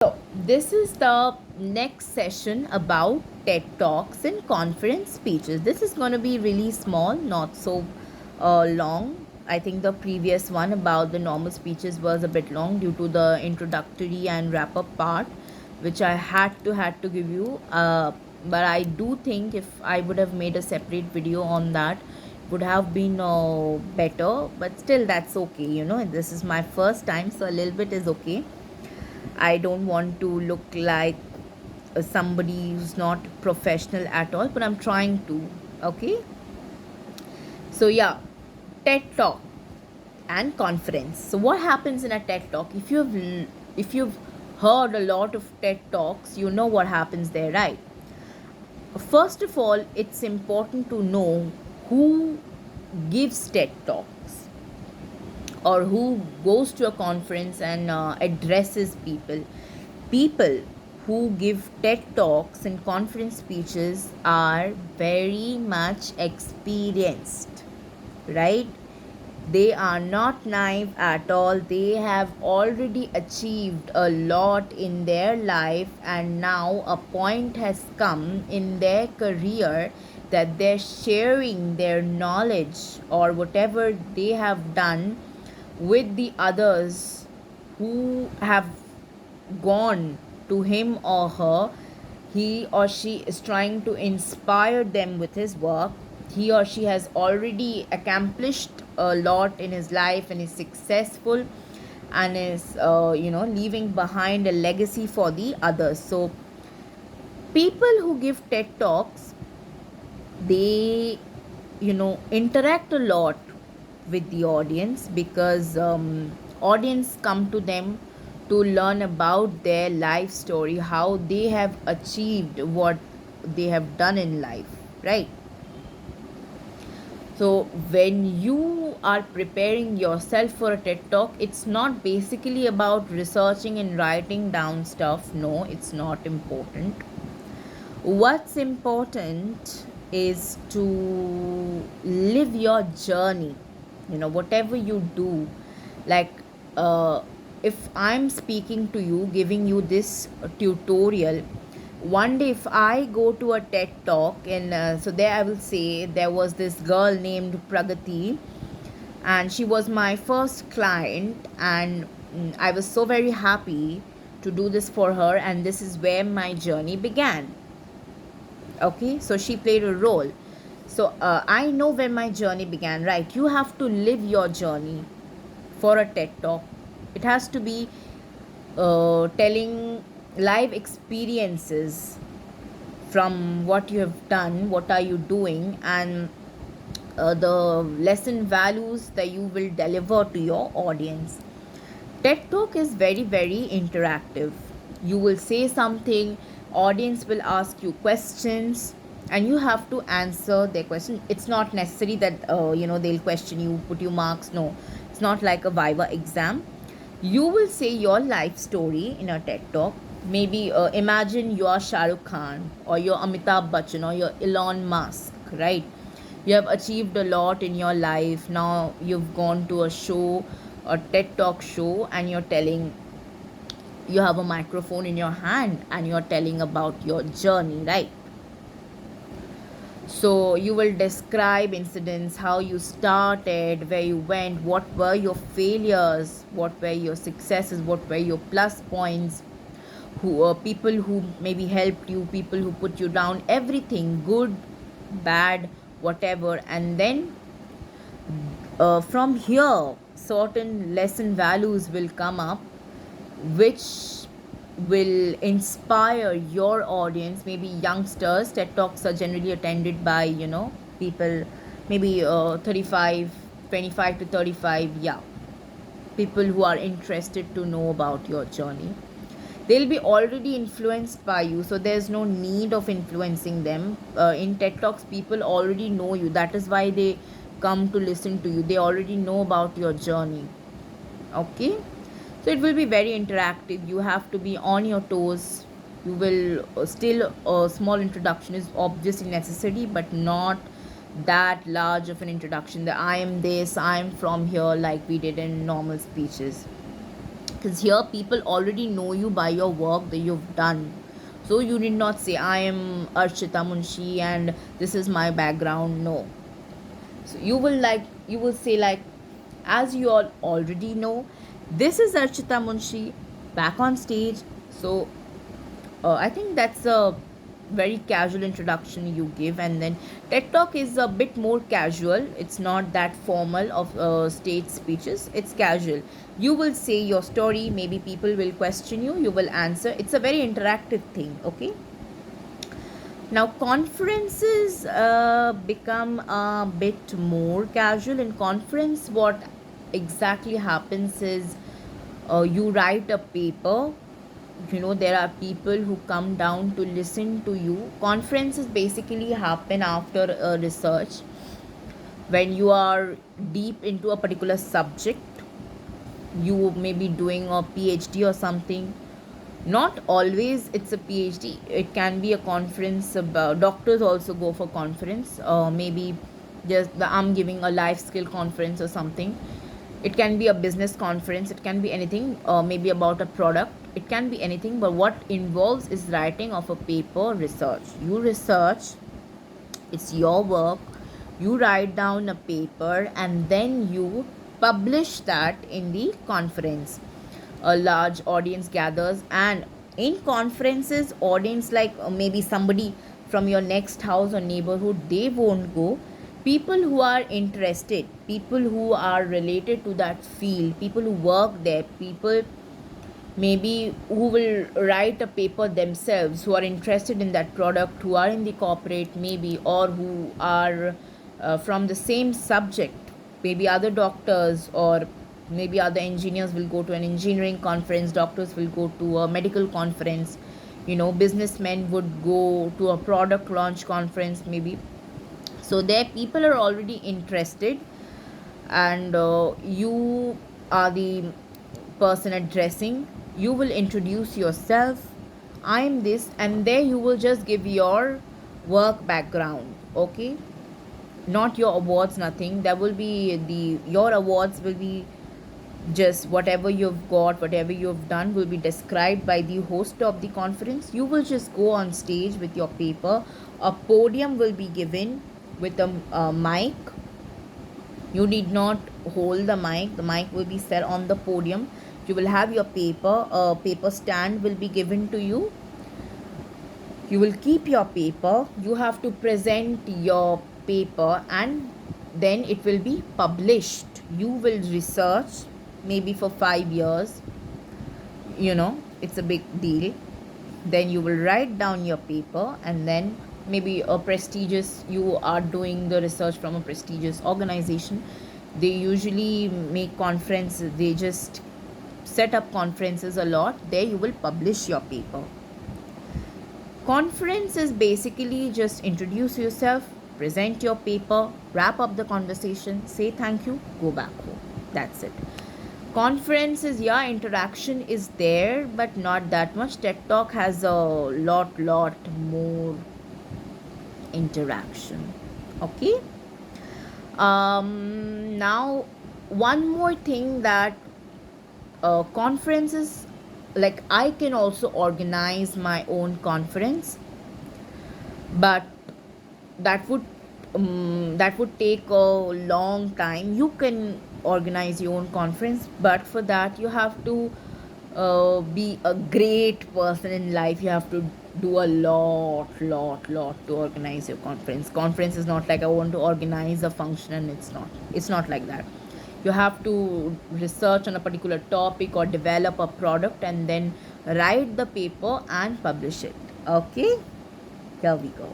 So, this is the next session about TED Talks and conference speeches. This is going to be really small, not so long. I think the previous one about the normal speeches was a bit long due to the introductory and wrap up part, which I had to give you. But I do think if I would have made a separate video on that, would have been better. But still, that's okay. This is my first time, so a little bit is okay. I don't want to look like somebody who's not professional at all, but I'm trying to. Okay. So, yeah, TED Talk and conference. So, what happens in a TED Talk? If you've heard a lot of TED Talks, you know what happens there, right? First of all, it's important to know who gives TED Talks or who goes to a conference and addresses people. People who give TED Talks and conference speeches are very much experienced, right? They are not naive at all. They have already achieved a lot in their life, and now a point has come in their career that they're sharing their knowledge or whatever they have done with the others who have gone to him or her. He or she is trying to inspire them with his work. He or she has already accomplished a lot in his life and is successful and is leaving behind a legacy for the others. So people who give TED Talks, they interact a lot with the audience because audience come to them to learn about their life story, how they have achieved what they have done in life, right? So when you are preparing yourself for a TED Talk, it's not basically about researching and writing down stuff. No, it's not important. What's important is to live your journey. Whatever you do, like uh, if I'm speaking to you, giving you this tutorial, one day if I go to a TED Talk, and so there I will say there was this girl named Pragati, and she was my first client, and I was so very happy to do this for her, and this is where my journey began. Okay, so she played a role. So I know when my journey began, right? You have to live your journey for a TED Talk. It has to be telling live experiences from what you have done, what are you doing, and the lesson values that you will deliver to your audience. TED Talk is very, very interactive. You will say something, audience will ask you questions, and you have to answer their question. It's not necessary that they'll question you, put you marks. No, it's not like a Viva exam. You will say your life story in a TED Talk. Maybe imagine you're Shah Rukh Khan or you're Amitabh Bachchan or you're Elon Musk, right? You have achieved a lot in your life. Now you've gone to a show, a TED Talk show, and you're telling, you have a microphone in your hand and you're telling about your journey, right? So you will describe incidents, how you started, where you went, what were your failures, what were your successes, what were your plus points, who people who maybe helped you, people who put you down, everything, good, bad, whatever. And then from here certain lesson values will come up, which will inspire your audience, maybe youngsters. TED Talks are generally attended by people maybe 35, 25 to 35, yeah, people who are interested to know about your journey. They'll be already influenced by you, so there's no need of influencing them. In TED Talks, people already know you. That is why they come to listen to you. They already know about your journey. Okay, so it will be very interactive. You have to be on your toes. You will still, a small introduction is obviously necessary, but not that large of an introduction that I am this, I am from here, like we did in normal speeches. because here people already know you by your work that you've done. So you need not say I am Archita Munshi and this is my background. No. So you will say like, as you all already know, this is Archita Munshi back on stage. So I think that's a very casual introduction you give, and then TED Talk is a bit more casual. It's not that formal of stage speeches. It's casual. You will say your story. Maybe people will question you. You will answer. It's a very interactive thing. Okay. Now conferences become a bit more casual. In conference, what exactly happens is you write a paper. There are people who come down to listen to you. Conferences basically happen after a research, when you are deep into a particular subject. You may be doing a PhD or something. Not always it's a PhD, it can be a conference about doctors also go for conference, maybe I'm giving a life skill conference or something. It can be a business conference, it can be anything, maybe about a product, it can be anything. But what involves is writing of a paper, research. You research, it's your work. You write down a paper and then you publish that in the conference. A large audience gathers, and in conferences audience, like maybe somebody from your next house or neighborhood, they won't go. People who are interested, people who are related to that field, people who work there, people maybe who will write a paper themselves, who are interested in that product, who are in the corporate maybe, or who are from the same subject. Maybe other doctors or maybe other engineers will go to an engineering conference, doctors will go to a medical conference, businessmen would go to a product launch conference maybe. So there people are already interested, and you are the person addressing. You will introduce yourself, I am this, and there you will just give your work background. Okay, not your awards, nothing. There will be your awards will be just whatever you've got, whatever you've done will be described by the host of the conference. You will just go on stage with your paper. A podium will be given with a mic. You need not hold the mic. The mic will be set on the podium. You will have your paper. A paper stand will be given to you. You will keep your paper. You have to present your paper, and then it will be published. You will research maybe for 5 years. It's a big deal. Then you will write down your paper, and then maybe you are doing the research from a prestigious organization. They usually make conferences, they just set up conferences a lot. There you will publish your paper. Conference is basically just introduce yourself, present your paper, wrap up the conversation, say thank you, go back home. That's it. Conferences, yeah, interaction is there, but not that much. TED Talk has a lot more interaction. Okay. Now one more thing, that conferences, like I can also organize my own conference, but that would take a long time. You can organize your own conference, but for that you have to be a great person in life. You have to do a lot to organize your conference is not like I want to organize a function, and it's not like that. You have to research on a particular topic or develop a product and then write the paper and publish it. Okay, here we go.